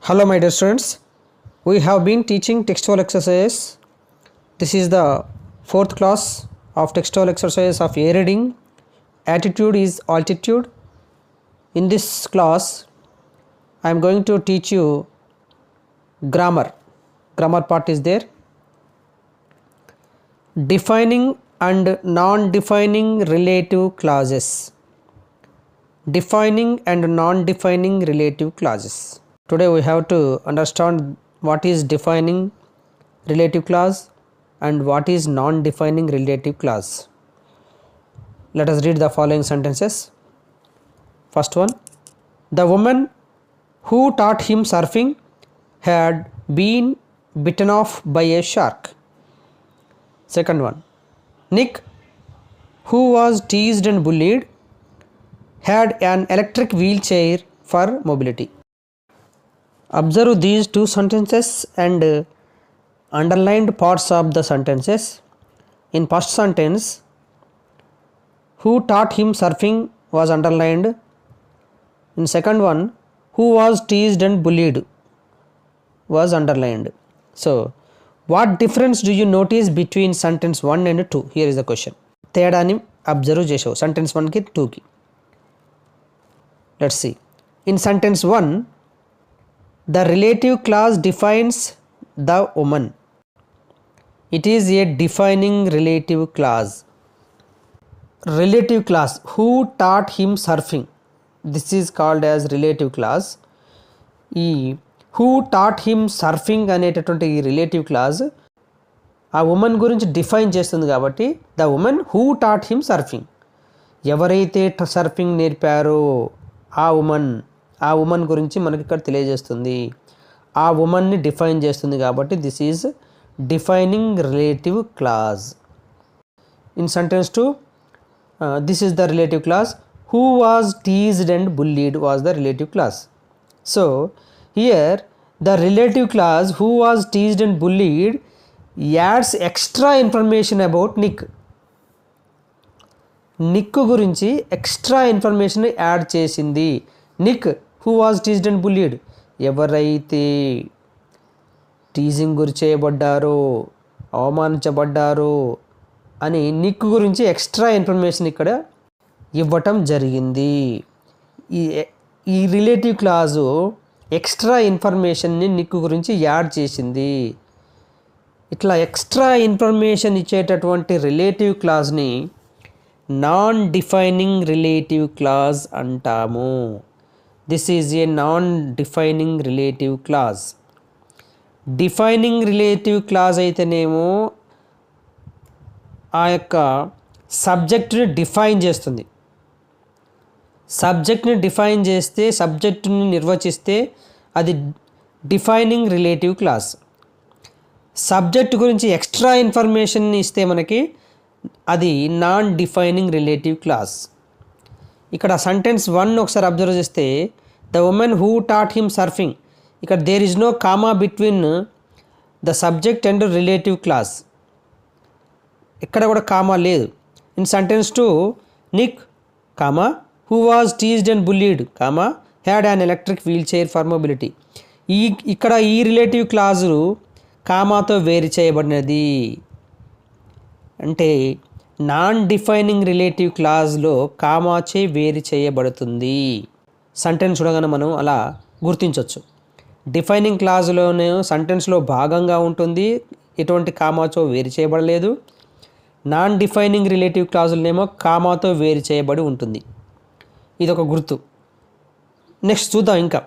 Hello my dear students, we have been teaching textual exercise. This is the fourth class of textual exercise of A reading. Attitude is altitude. In this class, I am going to teach you grammar. Grammar part is there. Defining and non-defining relative clauses. Defining and non-defining relative clauses. Today we have to understand what is defining relative clause and what is non-defining relative clause. Let us read the following sentences. First one, the woman who taught him surfing had been bitten off by a shark. Second one, Nick, who was teased and bullied, had an electric wheelchair for mobility. Observe these two sentences and underlined parts of the sentences. In first sentence, who taught him surfing was underlined. In second one, who was teased and bullied was underlined. So, what difference do you notice between sentence 1 and 2? Here is the question. తేడాని observe చేసావు sentence 1 కి 2 కి. Let's see. In sentence 1, the relative clause defines the woman. It is a defining relative clause. Relative clause, who taught him surfing. This is called as relative clause. ఈ who taught him surfing అనేటటువంటి ఈ relative clause ఆ woman గురించి define చేస్తుంది కాబట్టి the women who taught him surfing, ఎవరైతే surfing నేర్పారో ఆ ఉమెన్ గురించి మనకి ఇక్కడ తెలియజేస్తుంది. ఆ ఉమెన్ని డిఫైన్ చేస్తుంది కాబట్టి this is defining relative clause. In sentence 2, this is the relative clause. Who was teased and bullied was the relative clause. So here the relative clause who was teased and bullied ads extra information about Nick. Nick గురించి extra information add చేసింది. Nick who was teased and bullied, ఎవరైతే teasing గురి చేయబడ్డారో అవమానించబడ్డారో అని Nick గురించి extra information ఇక్కడ ఇవ్వటం జరిగింది. ఈ రిలేటివ్ క్లాజు ఎక్స్ట్రా ఇన్ఫర్మేషన్ని నిక్ గురించి యాడ్ చేసింది. ఇట్లా ఎక్స్ట్రా ఇన్ఫర్మేషన్ ఇచ్చేటటువంటి రిలేటివ్ క్లాజ్ని నాన్ డిఫైనింగ్ రిలేటివ్ క్లాజ్ అంటాము. This is a non defining relative clause. Defining relative clause అయితేనేమో ఆ యొక్క సబ్జెక్టుని డిఫైన్ చేస్తుంది. సబ్జెక్ట్ని డిఫైన్ చేస్తే, సబ్జెక్టుని నిర్వచిస్తే అది డిఫైనింగ్ రిలేటివ్ క్లాజ్. సబ్జెక్ట్ గురించి ఎక్స్ట్రా ఇన్ఫర్మేషన్ ఇస్తే మనకి అది నాన్ డిఫైనింగ్ రిలేటివ్ క్లాజ్. ఇక్కడ సెంటెన్స్ 1 ఒకసారి అబ్జర్వ్ చేస్తే the women who taught him surfing, ఇక్కడ there is no comma between the subject and relative clause. ఇక్కడ కూడా కామా లేదు. In sentence 2, Nick comma who was teased and bullied comma had an electric wheelchair for mobility. ఇక్కడ ఈ relative clause కామాతో వేరు చేయబడినది. అంటే నాన్ డిఫైనింగ్ రిలేటివ్ క్లాజ్లో కామాచే వేరు చేయబడుతుంది. సెంటెన్స్ చూడగానే మనం అలా గుర్తించవచ్చు. డిఫైనింగ్ క్లాజ్లోనే సెంటెన్స్లో భాగంగా ఉంటుంది, ఎటువంటి కామాతో వేరు చేయబడలేదు. నాన్ డిఫైనింగ్ రిలేటివ్ క్లాజులనేమో కామాతో వేరు చేయబడి ఉంటుంది. ఇది ఒక గుర్తు. నెక్స్ట్ చూద్దాం ఇంకా.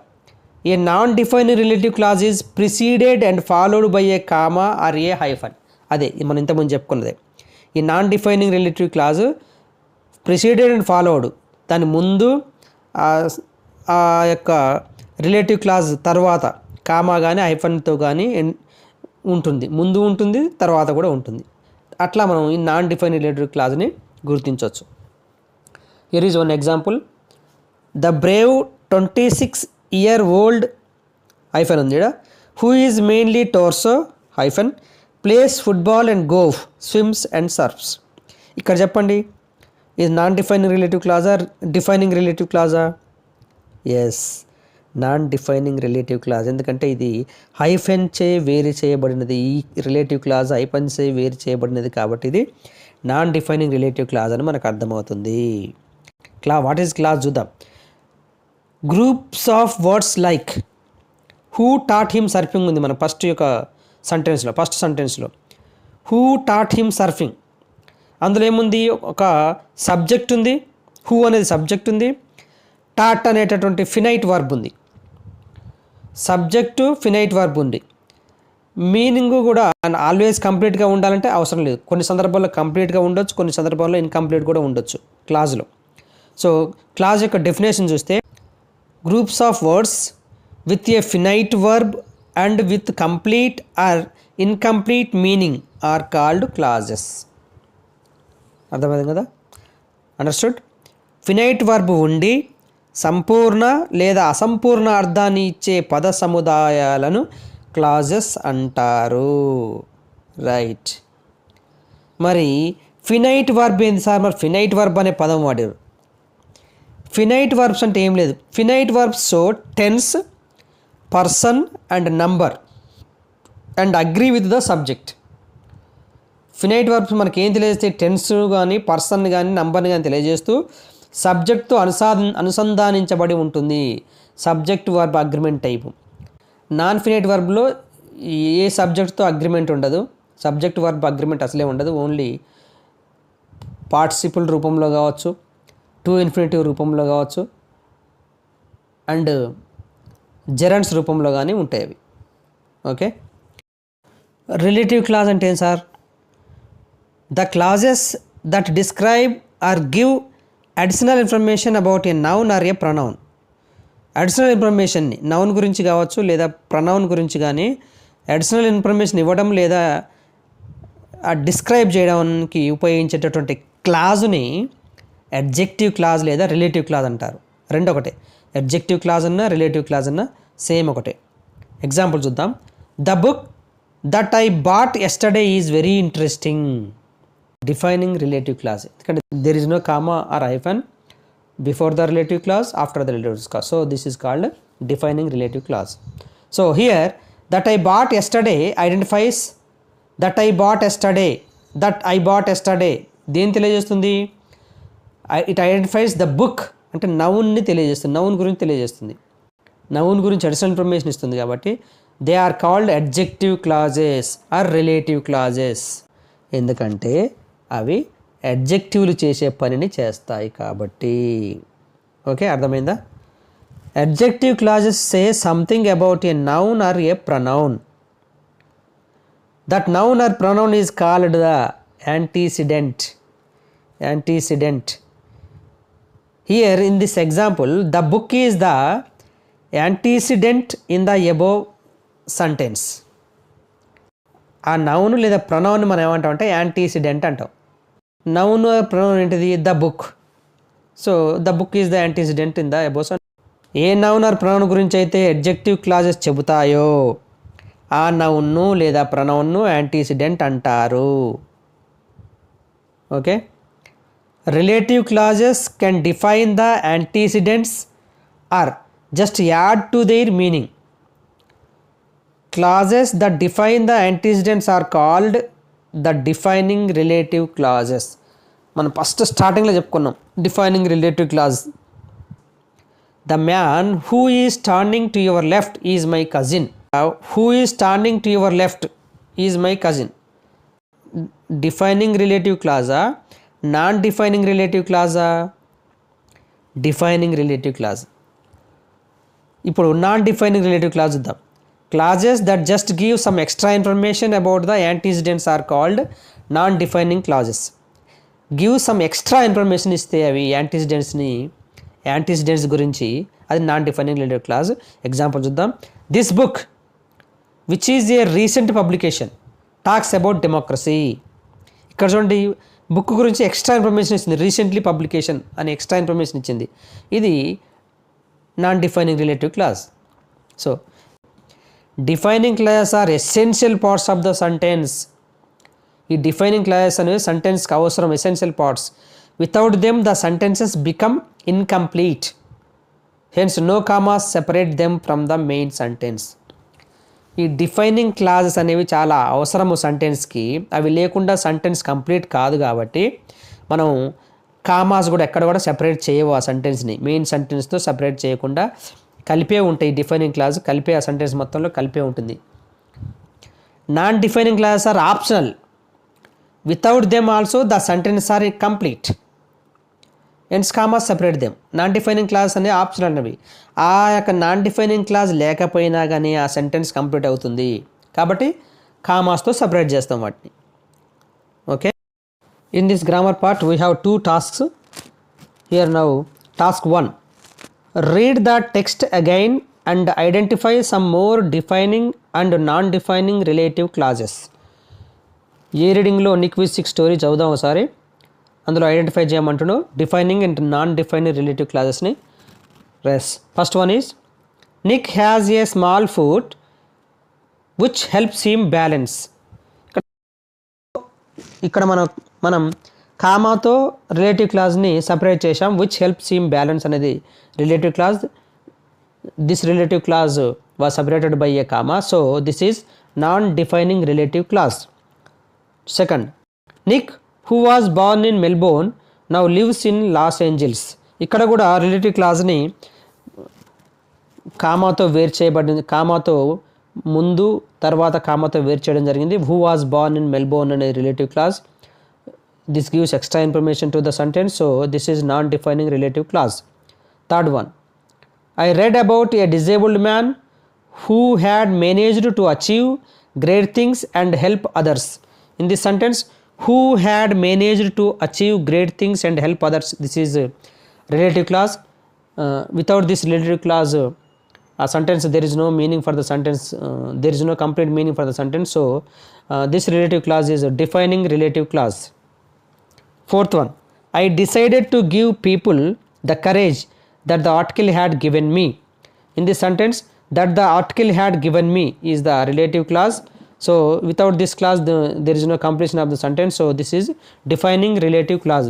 A non defining relative clause is preceded and followed by a comma or a hyphen. అదే మనం ఇంతకుముందు చెప్పుకున్నదే. ఈ non defining relative clause preceded and followed, దాని ముందు ఆ యొక్క రిలేటివ్ క్లాజ్ తర్వాత కామా కానీ హైఫన్తో కానీ ఉంటుంది. ముందు ఉంటుంది, తర్వాత కూడా ఉంటుంది. అట్లా మనం ఈ నాన్ డిఫైనింగ్ రిలేటివ్ క్లాజ్ని గుర్తించవచ్చు. Here is one example. The brave 26-year-old hyphen ఉంది ఇక్కడ, who is mainly torso hyphen plays football and golf, swims and surfs. ఇక్కడ చెప్పండి, ఇది నాన్ డిఫైనింగ్ రిలేటివ్ క్లాజా డిఫైనింగ్ రిలేటివ్ క్లాజా? Yes, non defining relative clause, ఎందుకంటే ఇది హైఫెన్ చే వేరు చేయబడినది. ఈ రిలేటివ్ క్లాజ్ హైఫెన్ చే వేరు చేయబడినది కాబట్టి ఇది నాన్ డిఫైనింగ్ రిలేటివ్ క్లాజ్ అని మనకు అర్థమవుతుంది. వాట్ ఈస్ క్లాజ్ చూద్దాం. Groups of words like who taught him surfing ఉంది మన ఫస్ట్ సెంటెన్స్లో హూ టాట్ హిమ్ సర్ఫింగ్. అందులో ఏముంది, ఒక సబ్జెక్ట్ ఉంది, హూ అనేది సబ్జెక్ట్ ఉంది, టాట్ అనేటటువంటి ఫినైట్ వర్బ్ ఉంది. సబ్జెక్టు ఫినైట్ వర్బ్ ఉంది. మీనింగ్ కూడా ఆల్వేస్ కంప్లీట్గా ఉండాలంటే అవసరం లేదు. కొన్ని సందర్భాల్లో కంప్లీట్గా ఉండొచ్చు, కొన్ని సందర్భాల్లో ఇన్కంప్లీట్ కూడా ఉండొచ్చు క్లాజ్లో. సో క్లాజ్ యొక్క డెఫినేషన్ చూస్తే groups of words with a finite verb and with complete or incomplete meaning are called clauses. అర్థమైంది కదా, అండర్స్టూడ్. ఫినైట్ వర్బ్ ఉండి సంపూర్ణ లేదా అసంపూర్ణ అర్థాన్ని ఇచ్చే పద సముదాయాలను క్లాజెస్ అంటారు. రైట్. మరి ఫినైట్ వర్బ్ ఏంది సార్? మరి ఫినైట్ వర్బ్ అనే పదం వాడారు. ఫినైట్ వర్బ్స్ అంటే ఏం లేదు. Finite verbs so tense, person and number and agree with the subject. Finite verbs మనకి ఏం తెలియజేస్తే టెన్స్ కానీ, పర్సన్ కానీ, నంబర్ని కానీ తెలియజేస్తూ సబ్జెక్ట్తో అనుసంధానించబడి ఉంటుంది. Subject verb agreement type. Non finite వర్బ్లో ఏ సబ్జెక్ట్తో అగ్రిమెంట్ ఉండదు. సబ్జెక్ట్ వర్బ్ అగ్రిమెంట్ అసలే ఉండదు. ఓన్లీ పార్టిసిపుల్ రూపంలో కావచ్చు, టు ఇన్ఫినిటివ్ రూపంలో కావచ్చు, అండ్ జెరండ్స్ రూపంలో కానీ ఉంటాయి అవి. ఓకే. రిలేటివ్ క్లాజ్ అంటే ఏం sir? The clauses that describe or give additional information about a noun or a pronoun. Additional ఇన్ఫర్మేషన్ని నౌన్ గురించి కావచ్చు లేదా ప్రొనౌన్ గురించి కానీ అడిషనల్ ఇన్ఫర్మేషన్ ఇవ్వడం లేదా డిస్క్రైబ్ చేయడానికి ఉపయోగించేటటువంటి క్లాజుని అడ్జెక్టివ్ క్లాజ్ లేదా రిలేటివ్ క్లాజ్ అంటారు. రెండు ఒకటే. అడ్జెక్టివ్ క్లాజ్ అన్నా రిలేటివ్ క్లాజ్ అన్నా సేమ్ ఒకటే. ఎగ్జాంపుల్ చూద్దాం. The book that I bought yesterday is very interesting. Defining relative clause, ఎందుకంటే there is no comma or hyphen before the relative clause, after the relative clause. So this is called defining relative clause. So here that I bought yesterday identifies that I bought yesterday. That I bought yesterday దేని తెలియజేస్తుంది? It identifies the book అంటే నౌన్ని తెలియజేస్తుంది, noun గురించి తెలియజేస్తుంది, noun గురించి additional information ఇస్తుంది. కాబట్టి they are called adjective clauses or relative clauses. ఎందుకంటే అవి అడ్జెక్టివ్లు చేసే పనిని చేస్తాయి కాబట్టి. ఓకే, అర్థమైందా? Adjective clauses say something about a noun or a pronoun. That noun or pronoun is called the antecedent. Here in this example, the book is the antecedent in the above sentence. ఆ noun లేదా pronoun మనం ఏమంటాం అంటే antecedent అంటాం. Noun pronoun ఏంటిది? The book. So the book is the antecedent in the above sentence. A noun or pronoun గురించి అయితే adjective clauses చెబుతాయో ఆ నౌన్ను లేదా ప్రొనౌన్ను యాంటీసిడెంట్ అంటారు. Okay. Relative clauses can define the antecedents or just add to their meaning. Clauses that define the antecedents are called the defining relative clauses. మనం first స్టార్టింగ్లో చెప్పుకున్నాం defining relative clause. The man who is standing to your left is my cousin. Who is standing to your left is my cousin. Defining relative క్లాజా, non defining relative క్లాజా? Defining relative clause. ఇప్పుడు non defining relative clause చూద్దాం. Clauses that just give some extra information about the antecedents are called non defining clauses. Give some extra information ఇస్తే అవి antecedents గురించి, అది non defining relative clause. Example చూద్దాం. This book which is a recent publication talks about democracy. ఇక్కడ చూడండి, book గురించి extra information ఇచ్చింది, recently publication అని ఎక్స్ట్రా ఇన్ఫర్మేషన్ ఇచ్చింది. ఇది non defining relative clause. So defining clauses are essential parts of the sentence. ఈ defining clauses అనేవి సెంటెన్స్కి అవసరం, essential parts. Without them the sentences become incomplete. Hence no commas separate them from the main sentence. ఈ defining clauses అనేవి చాలా అవసరము సెంటెన్స్కి. అవి లేకుండా సెంటెన్స్ కంప్లీట్ కాదు కాబట్టి మనం కామాస్ కూడా ఎక్కడ కూడా సెపరేట్ చేయవు ఆ సెంటెన్స్ని. మెయిన్ సెంటెన్స్తో సెపరేట్ చేయకుండా కలిపే ఉంటాయి. డిఫైనింగ్ క్లాజ్ కలిపే ఆ సెంటెన్స్ మొత్తంలో కలిపే ఉంటుంది. Non defining clauses are optional. Without them also the sentence are complete. Hence commas separate them. Non defining clause అనేవి ఆప్షనల్ అన్నవి. ఆ యొక్క నాన్ డిఫైనింగ్ క్లాజ్ లేకపోయినా కానీ ఆ సెంటెన్స్ కంప్లీట్ అవుతుంది కాబట్టి కామాస్తో సెపరేట్ చేస్తాం వాటిని. Okay. In this grammar part we have 2 tasks. Here now task 1. Read the text again and identify some more defining and non-defining relative clauses. ఏ రీడింగ్లో నిక్ విత్ 6 స్టోరీ చదువుదాం ఒకసారి. అందులో ఐడెంటిఫై చేయమంటున్నాను defining and non defining relative క్లాజెస్ని. First one is Nick has a small foot which helps him balance. ఇక్కడ మనం కామాతో రిలేటివ్ క్లాజ్ని సపరేట్ చేసాం. విచ్ హెల్ప్స్ హిమ్ బ్యాలెన్స్ అనేది relative clause. This relative clause was separated by a comma. So this is non defining relative clause. Second, Nick who was born in Melbourne now lives in Los Angeles. ఇక్కడ కూడా relative క్లాజ్ని కామాతో వేరు చేయబడింది. కామాతో ముందు తర్వాత కామాతో వేరు చేయడం జరిగింది. Who was born in Melbourne అనే relative clause. This gives extra information to the sentence, so this is non-defining relative clause. Third one, I read about a disabled man who had managed to achieve great things and help others. In this sentence, who had managed to achieve great things and help others, this is a relative clause. Without this relative clause, a sentence, there is no meaning for the sentence, there is no complete meaning for the sentence. So this relative clause is a defining relative clause. Fourth one, I decided to give people the courage that the article had given me. In this sentence, that the article had given me is the relative clause. So without this clause, there is no completion of the sentence. So this is defining relative clause.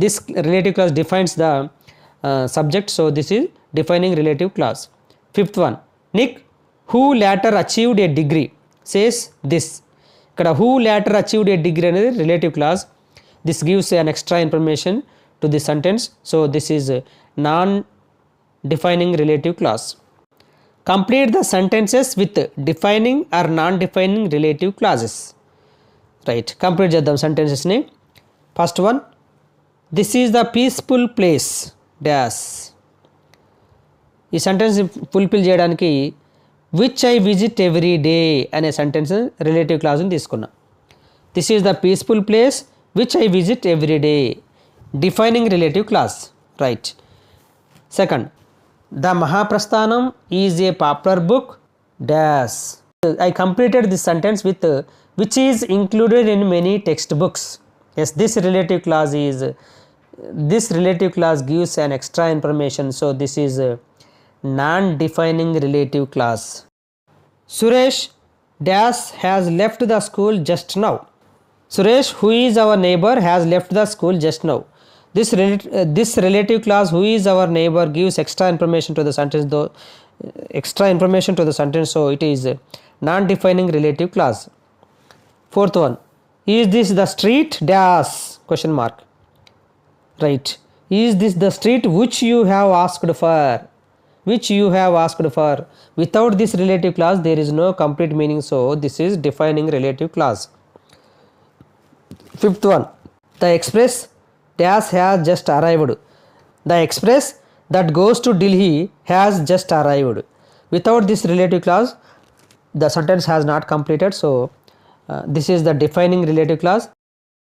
This relative clause defines the subject. So this is defining relative clause. Fifth one, Nick, who later achieved a degree, says this. Ikkada who later achieved a degree అనేది relative clause. This gives an extra information to the sentence. So this is non-defining relative clause. Complete the sentences with defining or non-defining relative clauses. Right. Complete చేద్దాం sentences ni. First one, this is the peaceful place dash. ఈ sentence fulfil చేయడానికి which I visit every day అనే sentence relative క్లాజ్ని తీసుకున్నా. This is the peaceful place which I visit every day, defining relative clause. Right. Second, the Mahaprasthanam is a popular book dash. I completed this sentence with which is included in many textbooks. Yes, this relative clause gives an extra information. So this is non-defining relative clause. Suresh dash has left the school just now. Suresh, who is our neighbor, has left the school just now. This relative clause, who is our neighbor, gives extra information to the sentence, so it is non-defining relative clause. Fourth one, is this the street dash question mark. Right. Is this the street which you have asked for? Without this relative clause, there is no complete meaning, so this is defining relative clause. Fifth one, the express dash has just arrived. The express that goes to Delhi has just arrived. Without this relative clause, the sentence has not completed. So this is the defining relative clause.